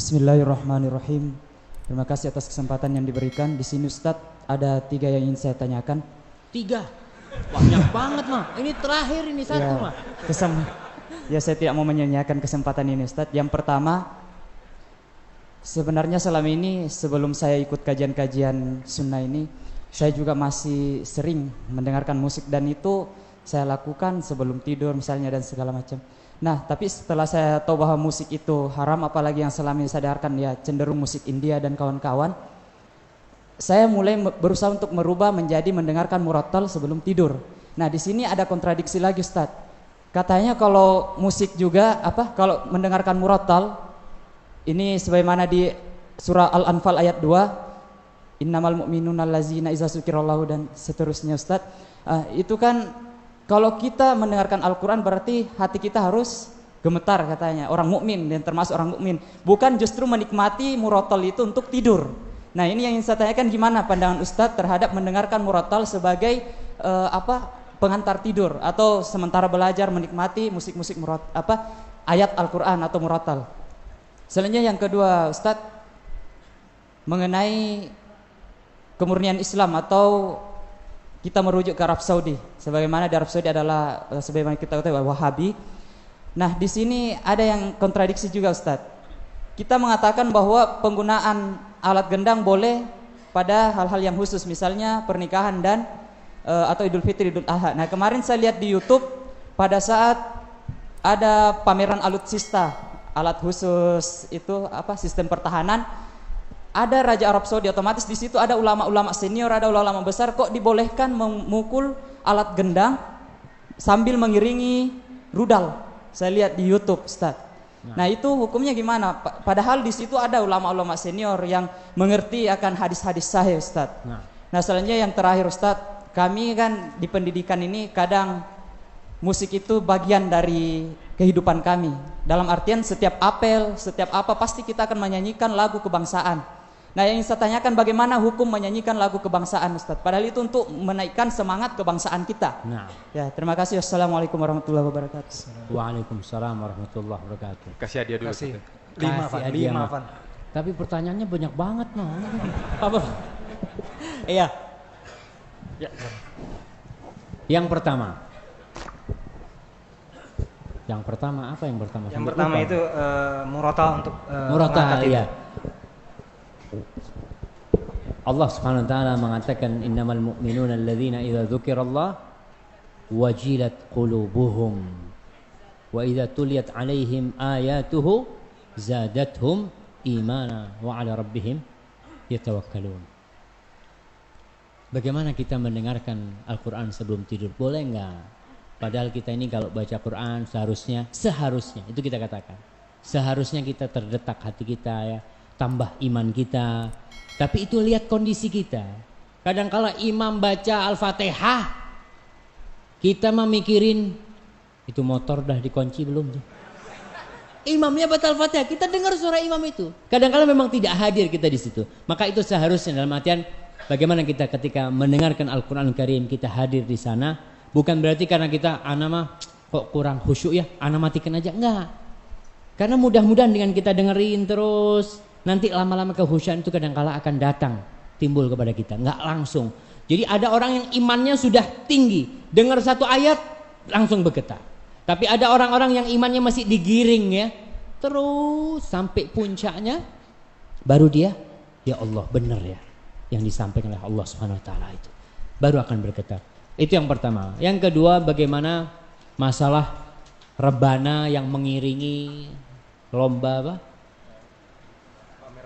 Bismillahirrahmanirrahim. Terima kasih atas kesempatan yang diberikan. Di sini Ustadz ada 3 yang ingin saya tanyakan. 3? Banyak banget mah. Ini terakhir ini satu mah. Ya saya tidak mau menyanyiakan kesempatan ini Ustadz. Yang pertama, sebenarnya selama ini sebelum saya ikut kajian-kajian sunnah ini, saya juga masih sering mendengarkan musik dan itu saya lakukan sebelum tidur misalnya dan segala macam. Nah, tapi setelah saya tahu bahwa musik itu haram, apalagi yang selama ini saya dengarkan ya cenderung musik India dan kawan-kawan, saya mulai berusaha untuk merubah menjadi mendengarkan murattal sebelum tidur. Nah, di sini ada kontradiksi lagi Ustaz. Katanya kalau musik juga kalau mendengarkan murattal ini sebagaimana di surah Al-Anfal ayat 2, innamal mu'minuna allazina idza dzukirallahu dan seterusnya Ustaz. Itu kan kalau kita mendengarkan Al-Quran berarti hati kita harus gemetar katanya, orang mukmin dan termasuk orang mukmin, bukan justru menikmati murattal itu untuk tidur. Nah, ini yang ingin saya tanyakan, gimana pandangan Ustadz terhadap mendengarkan murattal sebagai pengantar tidur atau sementara belajar menikmati musik-musik ayat Al-Quran atau murattal. Selanjutnya yang kedua Ustadz, mengenai kemurnian Islam atau kita merujuk ke Arab Saudi, sebagaimana di Arab Saudi adalah sebagaimana kita ketahui Wahabi. Nah, di sini ada yang kontradiksi juga Ustadz. Kita mengatakan bahwa penggunaan alat gendang boleh pada hal-hal yang khusus, misalnya pernikahan dan atau Idul Fitri, Idul Adha. Nah, kemarin saya lihat di YouTube pada saat ada pameran alutsista, alat khusus itu sistem pertahanan. Ada Raja Arab Saudi, otomatis di situ ada ulama-ulama senior, ada ulama besar, kok dibolehkan memukul alat gendang sambil mengiringi rudal. Saya lihat di YouTube, Ustaz. Nah, itu hukumnya gimana? Padahal di situ ada ulama-ulama senior yang mengerti akan hadis-hadis sahih, Ustaz. Nah, selanjutnya yang terakhir, Ustaz, kami kan di pendidikan ini kadang musik itu bagian dari kehidupan kami. Dalam artian setiap apel, setiap pasti kita akan menyanyikan lagu kebangsaan. Nah, yang saya tanyakan, bagaimana hukum menyanyikan lagu kebangsaan Ustaz? Padahal itu untuk menaikkan semangat kebangsaan kita. Nah. Ya, terima kasih. Assalamualaikum warahmatullahi wabarakatuh. Waalaikumsalam warahmatullahi wabarakatuh. Kasih hadiah dulu. Kasih. Kasih 5 Van. Tapi pertanyaannya banyak banget mah. Apa? Iya. Ya. Yang pertama apa yang pertama? Yang pertama itu murattal untuk murattal, iya. Allah Subhanahu wa taala mengatakan innamal mu'minuna alladzina idza dzukirallah wajilat qulubuhum wa idza tuliyat 'alaihim ayatuhu zadatuhum imana wa 'ala rabbihim yatawakkalun. Bagaimana kita mendengarkan Al-Qur'an sebelum tidur? Boleh enggak? Padahal kita ini kalau baca Quran seharusnya itu kita katakan, seharusnya kita terdetak hati kita ya, tambah iman kita. Tapi itu lihat kondisi kita. Kadang-kala imam baca Al-Fatihah, kita memikirin itu motor dah dikunci belum tuh. Imamnya baca Al-Fatihah, kita dengar suara imam itu. Kadang-kala memang tidak hadir kita di situ. Maka itu seharusnya dalam artian bagaimana kita ketika mendengarkan Al-Qur'an Karim kita hadir di sana, bukan berarti karena kita mah kok kurang khusyuk ya, matikan aja, enggak. Karena mudah-mudahan dengan kita dengerin terus, nanti lama-lama kehusyuan itu kadang-kala akan datang timbul kepada kita, nggak langsung. Jadi ada orang yang imannya sudah tinggi, dengar satu ayat langsung bergetar. Tapi ada orang-orang yang imannya masih digiring ya, terus sampai puncaknya baru dia, ya Allah benar ya yang disampaikan oleh Allah Subhanahu Wa Taala itu, baru akan bergetar. Itu yang pertama. Yang kedua, bagaimana masalah rebana yang mengiringi lomba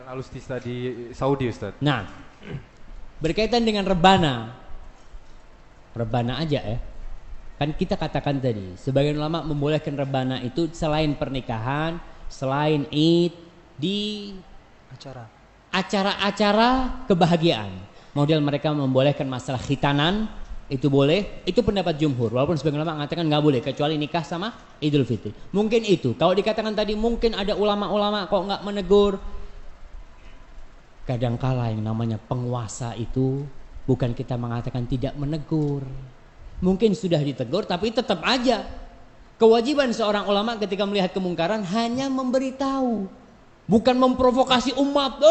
alutsista di Saudi, Ustaz. Nah, berkaitan dengan rebana aja ya. Kan kita katakan tadi, sebagian ulama membolehkan rebana itu selain pernikahan, selain Id, di acara-acara kebahagiaan. Model mereka membolehkan masalah khitanan, itu boleh, itu pendapat jumhur. Walaupun sebagian ulama mengatakan nggak boleh kecuali nikah sama Idul Fitri. Mungkin itu. Kalau dikatakan tadi mungkin ada ulama-ulama kok nggak menegur. Kadangkala yang namanya penguasa itu bukan kita mengatakan tidak menegur. Mungkin sudah ditegur tapi tetap aja. Kewajiban seorang ulama ketika melihat kemungkaran hanya memberitahu. Bukan memprovokasi umat.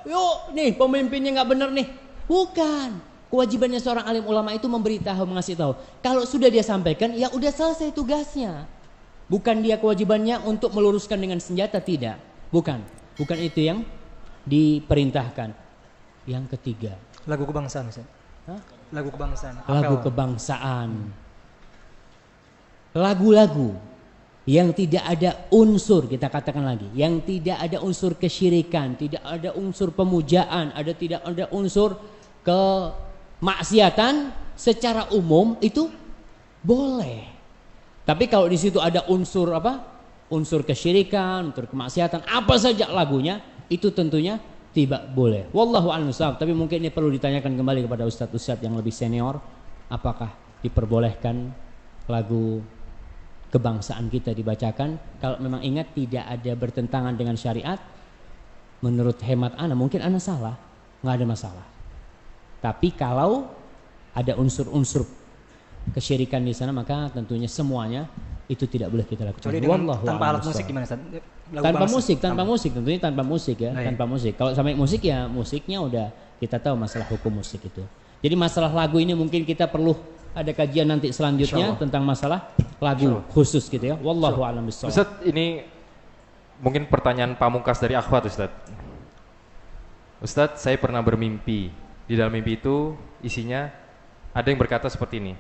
Yuk nih pemimpinnya nggak benar nih. Bukan. Kewajibannya seorang alim ulama itu memberitahu, mengasih tahu. Kalau sudah dia sampaikan, ya udah selesai tugasnya. Bukan dia kewajibannya untuk meluruskan dengan senjata, tidak. Bukan itu yang diperintahkan. Yang ketiga, Lagu kebangsaan, Ustaz. Hah? Lagu kebangsaan. Lagu Apel. kebangsaan. Lagu-lagu yang tidak ada unsur, kita katakan lagi, yang tidak ada unsur kesyirikan, tidak ada unsur pemujaan, tidak ada unsur kemaksiatan, secara umum itu boleh. Tapi kalau di situ ada unsur apa? Unsur kesyirikan, unsur kemaksiatan, apa saja lagunya, itu tentunya tidak boleh. Wallahu a'lam bishawab. Tapi mungkin ini perlu ditanyakan kembali kepada ustadz-ustadz yang lebih senior, apakah diperbolehkan lagu kebangsaan kita dibacakan? Kalau memang ingat tidak ada bertentangan dengan syariat, menurut hemat ana mungkin ana salah, nggak ada masalah. Tapi kalau ada unsur-unsur kesyirikan di sana, maka tentunya semuanya itu tidak boleh kita lakukan. Tanpa alat musik gimana, Ustaz? Tanpa musik tentunya tanpa musik ya, tanpa musik. Kalau sampai musik ya musiknya udah kita tahu masalah hukum musik itu. Jadi masalah lagu ini mungkin kita perlu ada kajian nanti selanjutnya tentang masalah lagu khusus gitu ya. Wallahu a'lam bishawab. Ustaz, ini mungkin pertanyaan pamungkas dari akhwat Ustaz. Ustaz, saya pernah bermimpi. Di dalam mimpi itu isinya ada yang berkata seperti ini.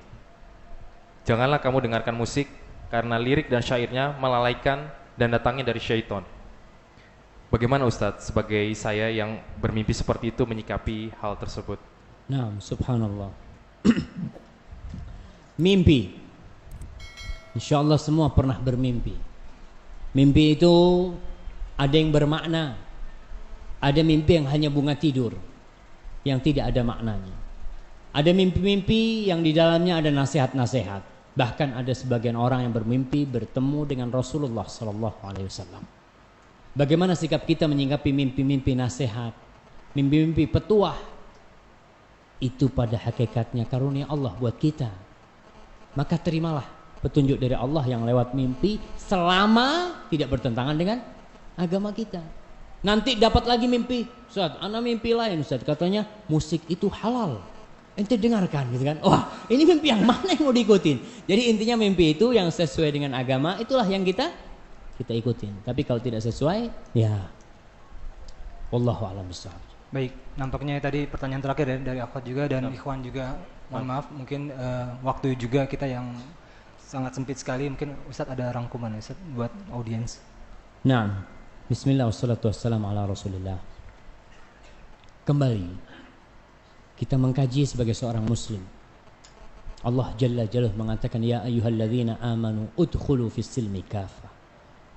Janganlah kamu dengarkan musik karena lirik dan syairnya melalaikan dan datangnya dari syaitan. Bagaimana Ustaz sebagai saya yang bermimpi seperti itu menyikapi hal tersebut? Nah, subhanallah. Mimpi. Insyaallah semua pernah bermimpi. Mimpi itu ada yang bermakna. Ada mimpi yang hanya bunga tidur, yang tidak ada maknanya. Ada mimpi-mimpi yang di dalamnya ada nasihat-nasihat. Bahkan ada sebagian orang yang bermimpi bertemu dengan Rasulullah sallallahu alaihi wasallam. Bagaimana sikap kita menyikapi mimpi-mimpi nasihat, mimpi-mimpi petuah? Itu pada hakikatnya karunia Allah buat kita. Maka terimalah petunjuk dari Allah yang lewat mimpi selama tidak bertentangan dengan agama kita. Nanti dapat lagi mimpi, Ustaz, ana mimpi lain Ustaz, katanya musik itu halal. Ente dengarkan gitu kan. Wah, ini mimpi yang mana yang mau diikutin? Jadi intinya mimpi itu yang sesuai dengan agama itulah yang kita ikutin. Tapi kalau tidak sesuai, ya wallahu a'lam bishawab. Baik, nampaknya tadi pertanyaan terakhir dari akhwat juga dan ikhwan juga. Mohon maaf, mungkin waktu juga kita yang sangat sempit sekali. Mungkin Ustadz ada rangkuman Ustadz buat audiens. Nah, bismillah wassalatu wassalamu ala rasulillah. Kembali kita mengkaji sebagai seorang muslim. Allah Jalla Jalaluhu mengatakan, ya ayyuhalladzina amanu udkhulu fis silmi kafah.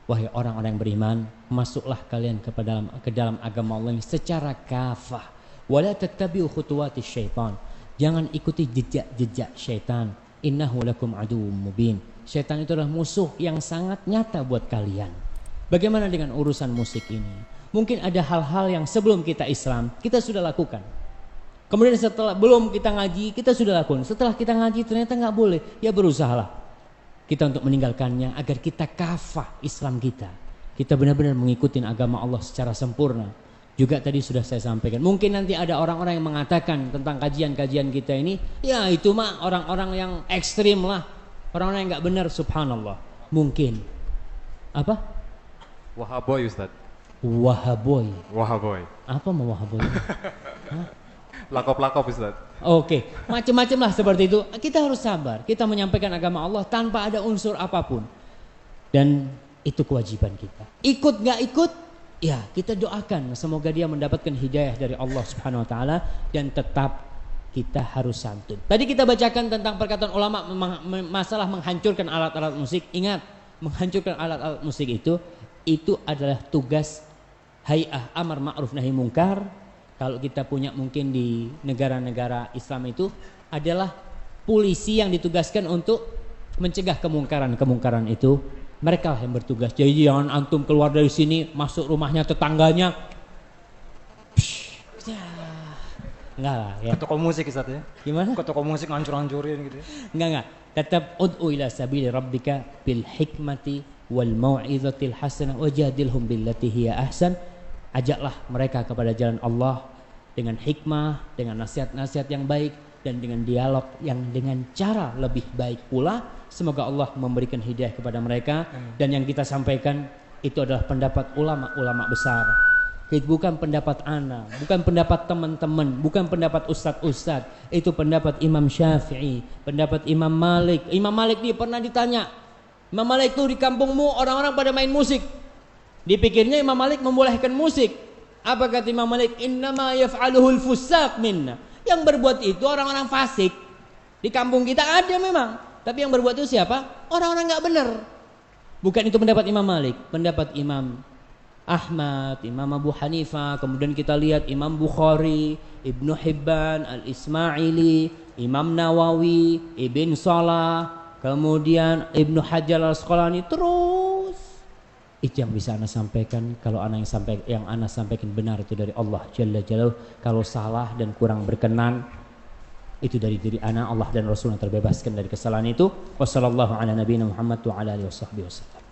Wahai orang-orang yang beriman, masuklah kalian ke dalam agama Allah secara kafah. Wala tattabi'u khutuwatis syaitan. Jangan ikuti jejak-jejak syaitan. Innahu lakum aduwwum mubin. Syaitan itu adalah musuh yang sangat nyata buat kalian. Bagaimana dengan urusan musik ini? Mungkin ada hal-hal yang sebelum kita Islam kita sudah lakukan. Kemudian setelah belum kita ngaji kita sudah lakukan. Setelah kita ngaji ternyata nggak boleh. Ya berusahalah kita untuk meninggalkannya agar kita kafah Islam kita. Kita benar-benar mengikuti agama Allah secara sempurna. Juga tadi sudah saya sampaikan. Mungkin nanti ada orang-orang yang mengatakan tentang kajian-kajian kita ini, ya itu mah orang-orang yang ekstrim lah, orang-orang yang nggak benar. Subhanallah. Mungkin apa? Wahaboy Ustaz. Wahaboy. Wahaboy. Apa mau wahaboy? Lakop-lakop Ustaz. Oke, macam-macam lah seperti itu. Kita harus sabar. Kita menyampaikan agama Allah tanpa ada unsur apapun. Dan itu kewajiban kita. Ikut gak ikut, ya kita doakan. Semoga dia mendapatkan hidayah dari Allah Subhanahu Wa Taala. Dan tetap kita harus santun. Tadi kita bacakan tentang perkataan ulama masalah menghancurkan alat-alat musik. Ingat, menghancurkan alat-alat musik itu adalah tugas Hay'ah Amar Ma'ruf Nahi Munkar. Kalau kita punya mungkin di negara-negara Islam itu adalah polisi yang ditugaskan untuk mencegah kemungkaran itu. Mereka lah yang bertugas. Jadi jangan antum keluar dari sini masuk rumahnya tetangganya. Enggak lah ya. Ke toko musik Ustaz ya. Gimana? Ke toko musik ngancur-hancurin gitu ya. Enggak. Tetap ud'u ila sabili rabbika bil hikmati wal mau'izatil hasanah wajadilhum billati hiya ahsan. Ajaklah mereka kepada jalan Allah dengan hikmah, dengan nasihat-nasihat yang baik, dan dengan dialog yang dengan cara lebih baik pula. Semoga Allah memberikan hidayah kepada mereka. Dan yang kita sampaikan itu adalah pendapat ulama-ulama besar. Bukan pendapat ana, bukan pendapat teman-teman, bukan pendapat ustadz-ustadz. Itu pendapat Imam Syafi'i, pendapat Imam Malik. Imam Malik ini pernah ditanya, Imam Malik itu di kampungmu orang-orang pada main musik. Dipikirnya Imam Malik membolehkan musik. Apa kata Imam Malik? Innama yaf'aluhul fusaq minna. Yang berbuat itu orang-orang fasik. Di kampung kita ada memang, tapi yang berbuat itu siapa? Orang-orang nggak benar. Bukan itu pendapat Imam Malik, pendapat Imam Ahmad, Imam Abu Hanifah, kemudian kita lihat Imam Bukhari, Ibnu Hibban, Al-Ismaili, Imam Nawawi, Ibn Salah, kemudian Ibnu Hajar Al-Asqalani, terus itu yang bisa Ana sampaikan. Kalau Ana yang Ana sampaikan benar itu dari Allah Jalla Jalaluhu. Kalau salah dan kurang berkenan itu dari diri Ana, Allah dan Rasulnya terbebaskan dari kesalahan itu. Wassallallahu ala nabiyina Muhammad wa ala alihi wasallam.